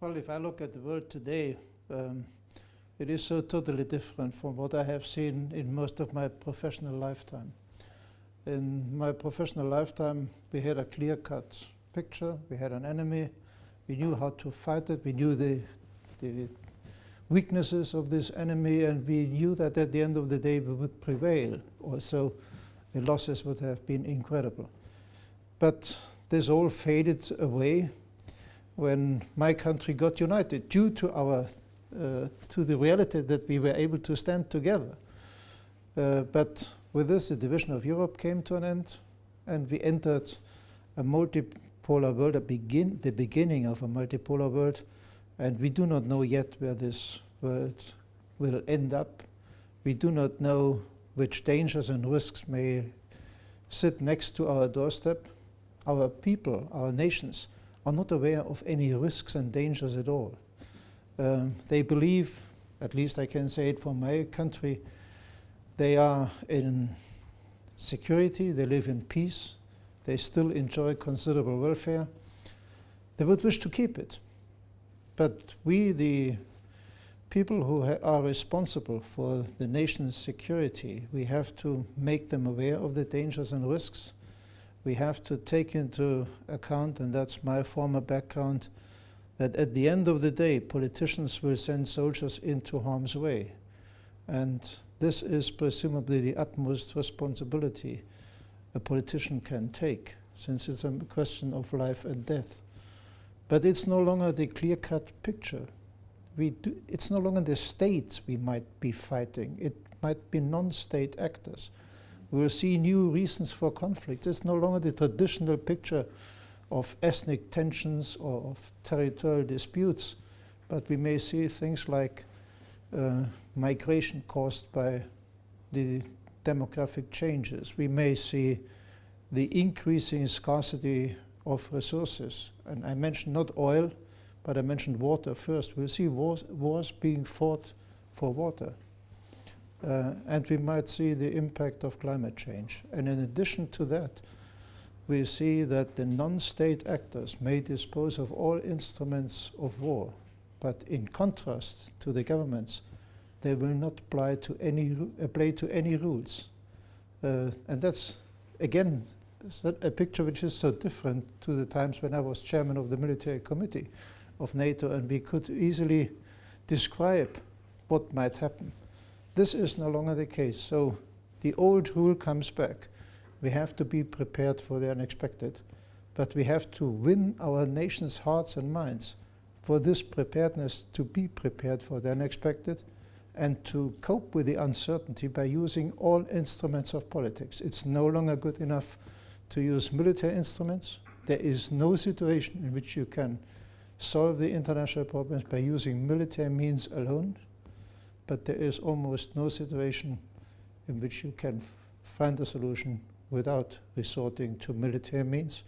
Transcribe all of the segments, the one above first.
Well, if I look at the world today, it is so totally different from what I have seen in most of my professional lifetime. In my professional lifetime, we had a clear-cut picture. We had an enemy. We knew how to fight it. We knew the weaknesses of this enemy, and we knew that at the end of the day we would prevail. Also, the losses would have been incredible. But this all faded away when my country got united due to our to the reality that we were able to stand together. But with this, the division of Europe came to an end, and we entered a multipolar world, the beginning of a multipolar world, and we do not know yet where this world will end up. We do not know which dangers and risks may sit next to our doorstep. Our people, our nations, are not aware of any risks and dangers at all. They believe, at least I can say it for my country, they are in security, they live in peace, they still enjoy considerable welfare. They would wish to keep it. But we, the people who are responsible for the nation's security, we have to make them aware of the dangers and risks. We have to take into account, and that's my former background, that at the end of the day, politicians will send soldiers into harm's way. And this is presumably the utmost responsibility a politician can take, since it's a question of life and death. But it's no longer the clear-cut picture. It's no longer the states we might be fighting. It might be non-state actors. We will see new reasons for conflict. It's no longer the traditional picture of ethnic tensions or of territorial disputes, but we may see things like migration caused by the demographic changes. We may see the increasing scarcity of resources. And I mentioned not oil, but I mentioned water first. We'll see wars being fought for water. And we might see the impact of climate change. And in addition to that, we see that the non-state actors may dispose of all instruments of war, but in contrast to the governments, they will not apply to any rules. And that's, again, a picture which is so different to the times when I was chairman of the military committee of NATO, and we could easily describe what might happen. This is no longer the case. So the old rule comes back. We have to be prepared for the unexpected, but we have to win our nation's hearts and minds for this preparedness, to be prepared for the unexpected and to cope with the uncertainty by using all instruments of politics. It's no longer good enough to use military instruments. There is no situation in which you can solve the international problems by using military means alone, but there is almost no situation in which you can find a solution without resorting to military means.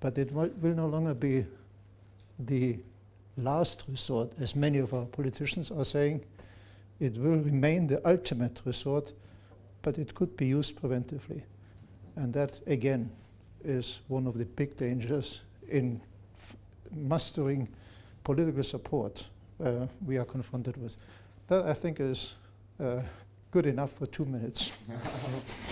But it will no longer be the last resort, as many of our politicians are saying. It will remain the ultimate resort, but it could be used preventively. And that, again, is one of the big dangers in mustering political support we are confronted with. That, I think, is good enough for 2 minutes.